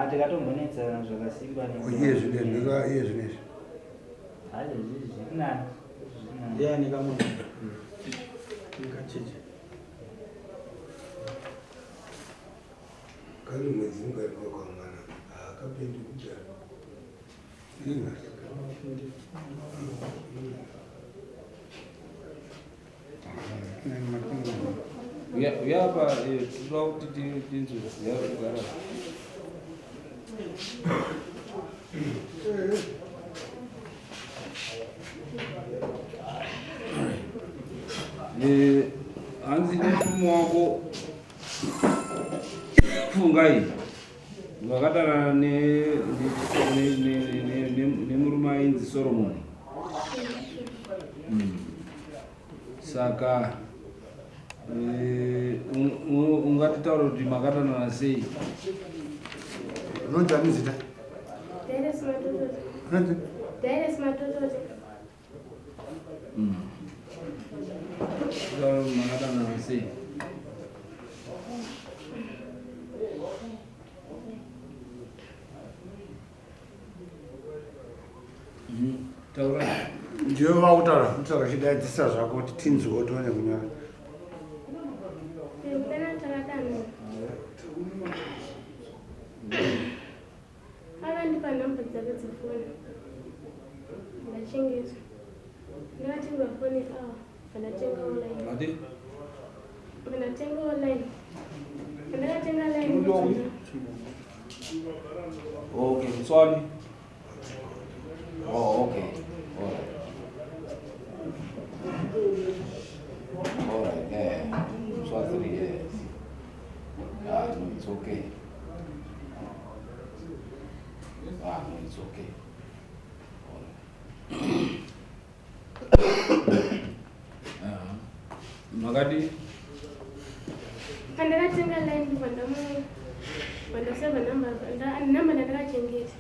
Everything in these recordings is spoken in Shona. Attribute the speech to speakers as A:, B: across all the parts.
A: Tikatombonetsa zvakasimba
B: Yes, yes.
A: Hayi zvinani.
C: Yeah, nikamuona. Nikacheche.
B: Kali mwezi mngaikuwa kwa mwana. Akapendi kuja. Inga.
D: Uyapa tuva kuti tinzwe yakugara. Hanzi nefumo wako fungai vakadana nemurume ainzi Solomon. Saka ungatitaura kuti makadanana sei?
B: Unonzi amizita?
D: Makadanana sei? Taura.
B: Ndiyo vakutaura chidadzisa zvako kuti tinzwewo tione kunyora.
E: Akandipa nhamba dzake dzefoni ndachengeta. Ndakatenga foni ndatenga online.
D: Ati?
E: Ndatenga online. Ndakatenga online.
D: Okay, sorry. Oh, okay. All right, yeah. So 3 years. No, it's okay. No, it's okay. Magadi?
E: Ndakatenga line pandaseva number ndakachengeta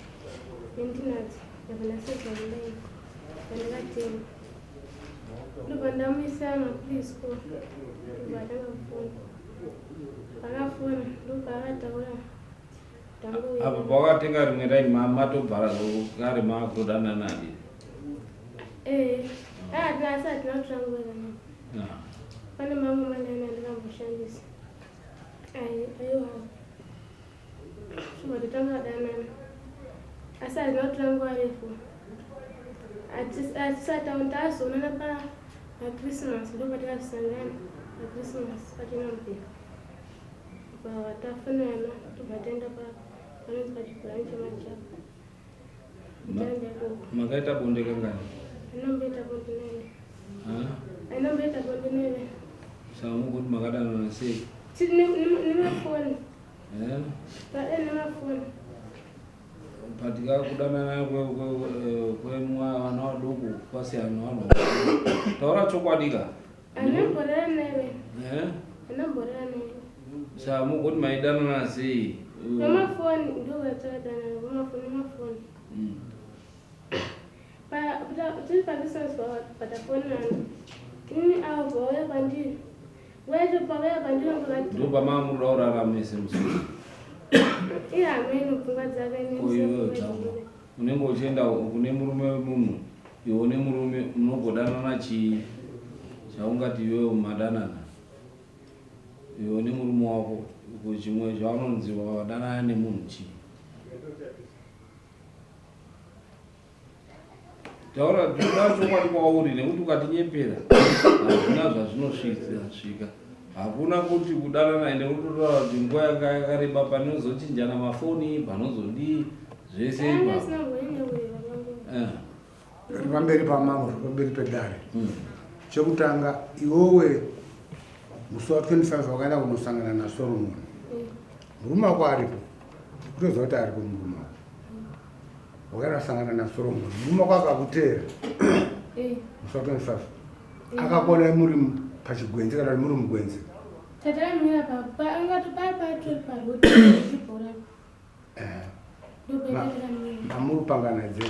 E: ndinadzo ndapandaseva line pandakatenga ndopandamisa mapolisi ko ndopatanga kufona pakafona ndopakataura
D: Apa pakatenga rimwe line matobvara kare makudana nani?
E: Asati nakutanguvezana. Pane mamwe manene andikamboshandisa. Aiwa. Shuma danana. Asati nakutanguvarefu. Atisataundazonana pa Christmas ndopatakasangana Christmas patinambika. Patafanana topatenda panonzi pachibhuranchi machapa.
D: Makaita bonde kangani?
E: Anomboita bonde nene.
D: Samu kuti makadanana sei?
E: Nemafoni. Nemafoni.
D: Patika kudanana kwemwana waduku pasiyana wano. Taura chokwadika?
E: Anomborera nene. Anomborera nene.
D: Samu kuti maidanana sei?
E: Nemafoni ndovatsadanana nemafoni. Tiri pabusiness patafonana. Ini avo vauya pandiri. Wecho pavauya pandiri ngavati.
D: Ndopa mamuri auraramese musi.
E: Iya amweni pfungwa dzake
D: nese. Unenge uchienda kune murume munhu. Iwe une murume munogodanana chii? Chaungati iwewe madanana. Iwe une murume wako. Kuchimwe zvaunonzi wadanana nemunhu chii? Taura chokwadi kwauri nekuti ukatinyepera hakuna zvazvinosvika. Hakuna kuti kudanana nekutotaura kuti nguva yakareba panozochinjana mafoni panozodii zvese
B: Pamberi pamamwe pamberi pedare. Chekutanga iwewe musi wa 25 wakaenda kunosangana naSolomon. Murume wako aripo. Kutoziva kuti aripo murume wako. Wakasangana naSolomon. Murume wako akakuteera. Musi wa 25. Akakuona muri pachigwenzi kana muri mugwenzi.
E: Tatamira papa angati patrol paroti chibhora.
B: Mamuri pangana dze.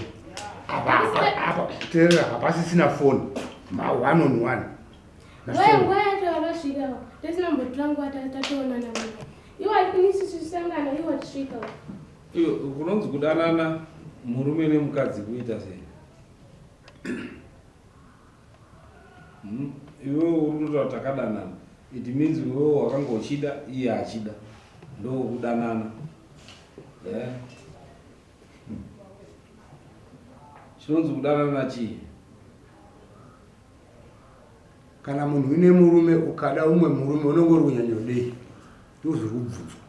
B: Apa teera hapasisina phone. Ma 1 on 1.
E: Wewe tawashika. Tesina mbotrangu atatoona na wewe. Iwa inisisangana iwa tshika.
D: iyo kunonzi kudanana murume nemukadzi kuita sei? Iwe urikuta takadanana, it means iwe wakanga uchida iye achida, ndo kudanana. Chinonzi kudanana chii?
B: Kana munhu ine murume ukada umwe murume unenge uri kunyanyodei ndozviri kubvunzwa.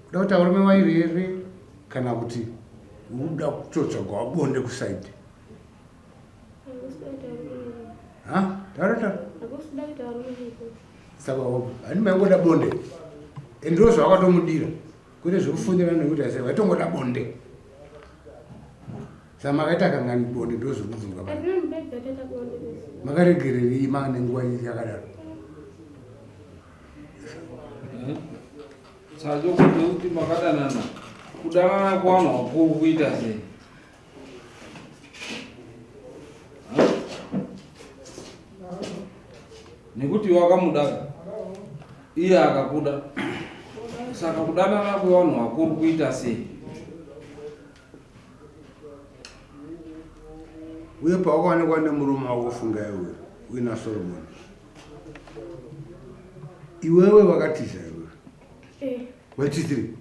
B: Kuda kuti varume vairi here kana kuti uda kutotsvaga wabonde kusaidi? Taura saka hani maingoda bonde endo zvavakatomudira kwete zvekufundira nekuti ase vaitongoda bonde. Saka makaita kangani bonde ndo zviri kubvunzwa. Makaregererei mane nguva yakadaro?
D: Saka kuti makadanana kudanana kwano wakuru kuita sei? Nekuti wakamuda iye akakuda, saka kudanana kwevanhu wakuru kuita sei?
B: Uye pawakaonekwa nemurume wakufunga iwe uina Solomon, iwewe wakatiza iwe wachitiri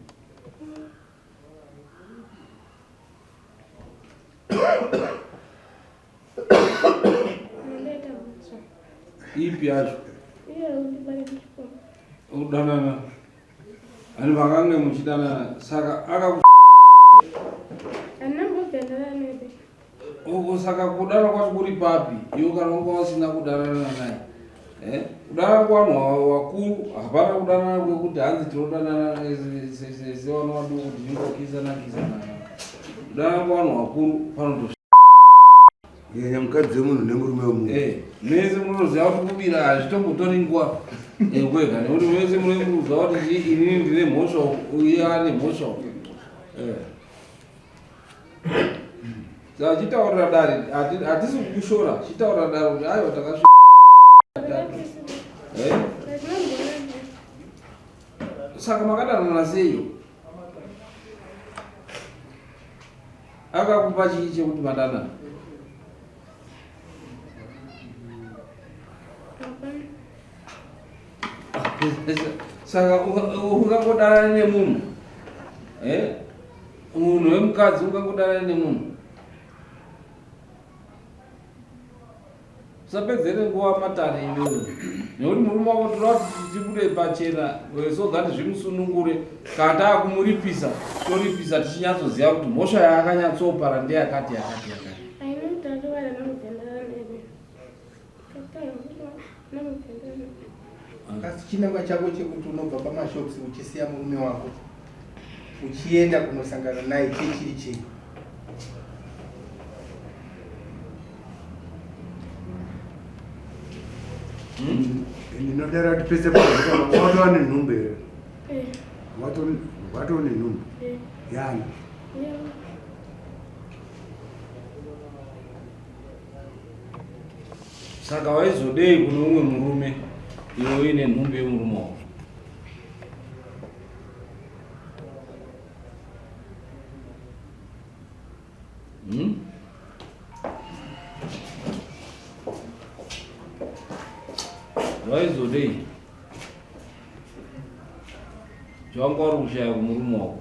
D: ipi yacho kudanana? Ani vakange muchidanana saka saka kudana kwacho kuri papi? Iwe kana unga wasina kudanana naye, kudanana kwanhu wakuru hapana kudanana kwekuti hanzi tinodanana sevana vaduku tichingokisana. Kudanana kwanhu wakuru panoto
B: nyanya mukadzi wemunhu nemurume wemunhu.
D: Mese munoziva kuti kubira hazvitombotori nguva kwega, nekuti mese munoziva kuti inini ndine mhosva uye ane mhosva. Saka chitaurira dare hatisi kukushora, chitaurira dare kuti aiwa takasvika. Saka makadanana seiyo? Akakupa chii chekuti madanana? Saka ungangodanana nemunhu, munhu wemukadzi ungangodanana nemunhu, usapedzere nguva matare iwewe. Nekuti murume wako tora kuti tibude pachena so that zvimusunungure, kana taakumuripisa toripisa tichinyatsoziva kuti mhosva yaakanyatsopara ndeyakati yakati yakati.
C: Asi chinangwa chako chekuti unobva pamashops uchisiya murume wako uchienda kunosangana naye chechiri chii?
B: Ndinodara kuti pese watova nenhumbi here? Watova nenhumbi yani?
D: Saka waizodei kune umwe murume iwe uine nhumbi yemurume wako? Waizodei zvawanga uri kushaya kumurume wako?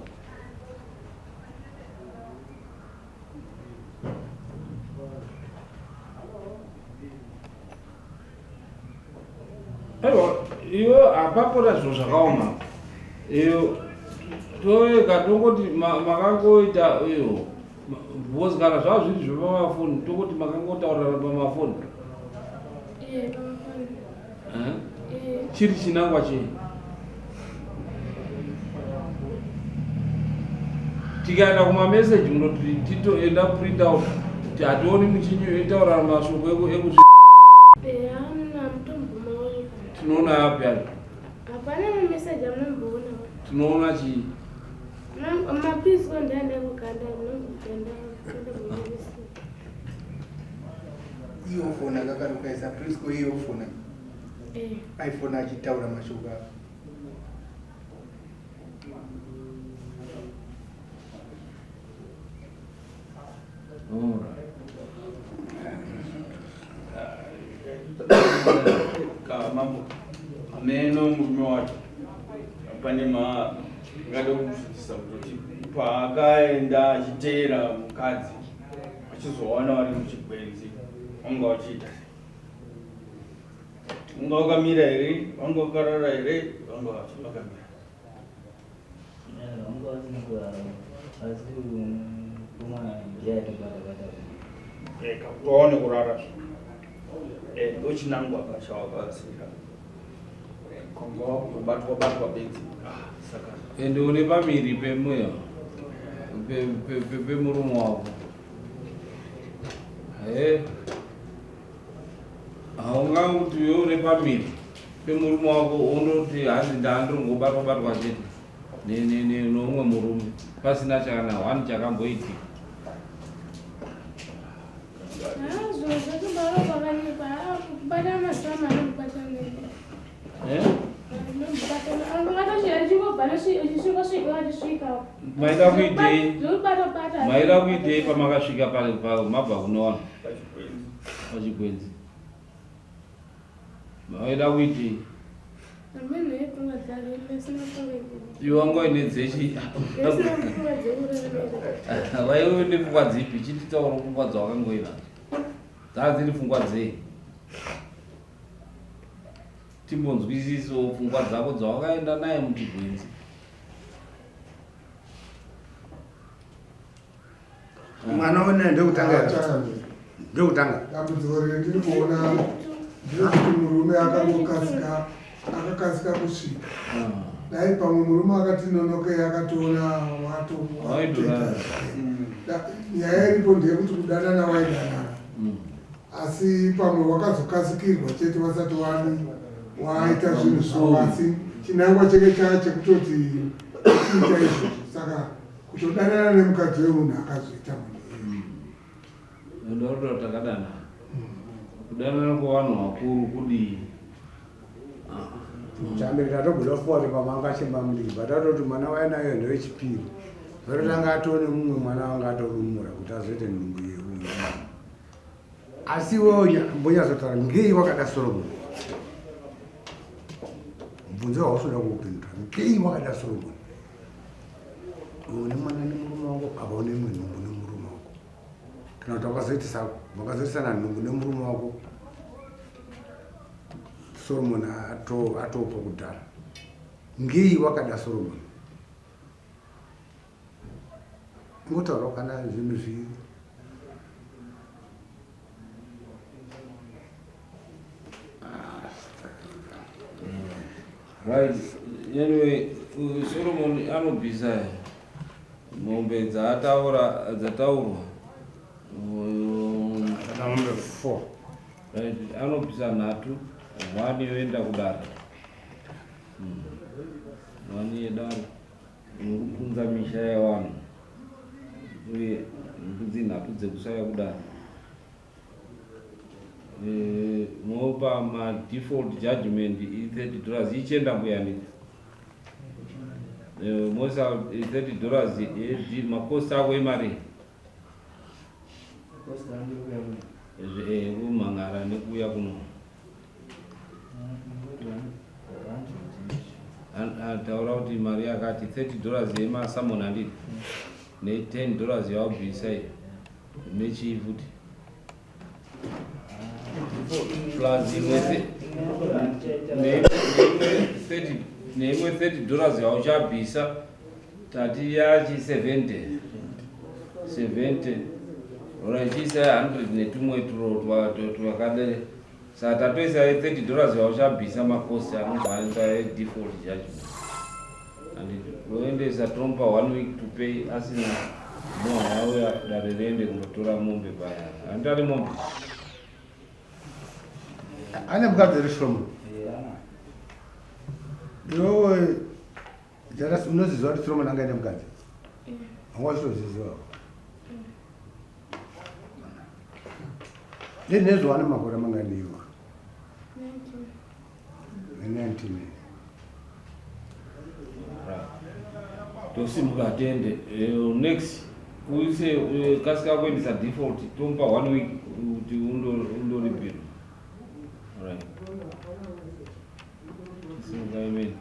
D: Iwe hapapota zvinhu zvakaoma. Iyo toveka tongoti makangoita iyo bhosi kana zvava zviri zvepamafoni tongoti makangotaurana pamafoni. Chiri chinangwa chii? Tikaenda kumameseji munoti titoenda print out kuti hationi muchitaura mashoko ekuzvi tinoona yapi yacho?
E: Hapana message amnomboona.
D: Tinoona chii?
E: Mapisi kondaenda kuganda mnongenda
C: iyo fona kakarukaisa prisco iyo fona iphone achitaura mashoko ako
F: ngade kuzwisisa kuti paakaenda achiteera mukadzi achizowana vari muchigwenzi wanga wachiita wanga wakamira here wanga wakarara here wanga vakamira
A: wanga wasinogara asi kumwa njia yatobata
F: waone kurara ndochinangwa pachawakasira batwa bedzi saka
D: ende une pamiri pemoya pemurume wako haungakuti iwe une pamiri pemurume wako unoti hanzi ndandiringobatwa chete noumwe murume pasina chakana 1 chakamboitika maida kuitei pamakasvika mabva kunowana pachigwenzi maida kuitei iwe wanga uine dzechi waive nepfungwa dzipi chititaura pfungwa dzawakangoina dzaa dziri pfungwa dzei timbonzwisiso pfungwa dzako dzawakaenda naye muchigwenzi
B: mwana wene ndekutanga
G: dambudziko riri ndiri kuona ndekuti murume akakasika kusvika dai pamwe murume akati nonokei akatoona nyaya iripo ndeyekuti kudanana waidanana asi pamwe wakazokasikirwa chete wasati waita zvinhu zvavo asi chinangwa cheke chekutoti iita izvozvo saka kutodanana nemukadzi wemunhu akazoita
D: ndororo takadana kudanana kwevanhu vakuru kudii
B: chambiri tatobuda fori pamanga chembamliva tatoti mwana wainayo ndowechipiri zvorotanga atone mumwe mwana wanga atorumura kuti azoite nhungu yeuyu asi iwewo mbonyazotaura ngei wakada Solomoni mubvunzo wausoda kuupindura ngei wakada Solomoni une mwana nemurume wako apa une imwe nhungu nemurume wako kana kuti wakazoitisana nhungu nemurume wako Solomoni atopa kudhara ngei wakada Solomoni ngotaura kana zvinhu zviri
D: right anyway Solomoni anobvisa mombe dzataurwa
B: number 4
D: right anobvisa 3 1 yoenda kudara 1 yedara unokunza misha yavanhu uye mbudzi 3 dzekusaya kudara mopa default judgment $30 ichienda kuyanika mosa $30 makosta ako emari kumhangara nekuuya kuno ataura kuti mari yakati $30 yemasamon handidi ne$10 yawabvisa nechii futi plus neimwe $30 yauchabvisa tati yachi 70 orachiisa 100 netumwe twakadere saka tatoisa $30 yauchabvisa makosti anobvaita default judgment and oendesa trompa 1 week to pay asina munhu auya dare riende kundotora mombe paya handitari mombe
B: ane mukadzi iri Solomoni iwewe unoziziva kuti Solomoni anga ine mukadzi hawachitoziziva nezvwane makore manganiwa 19
D: tosimuka tende next uise kasika kuendesa default tomupa 1 week kuti undoripira right simuka imeni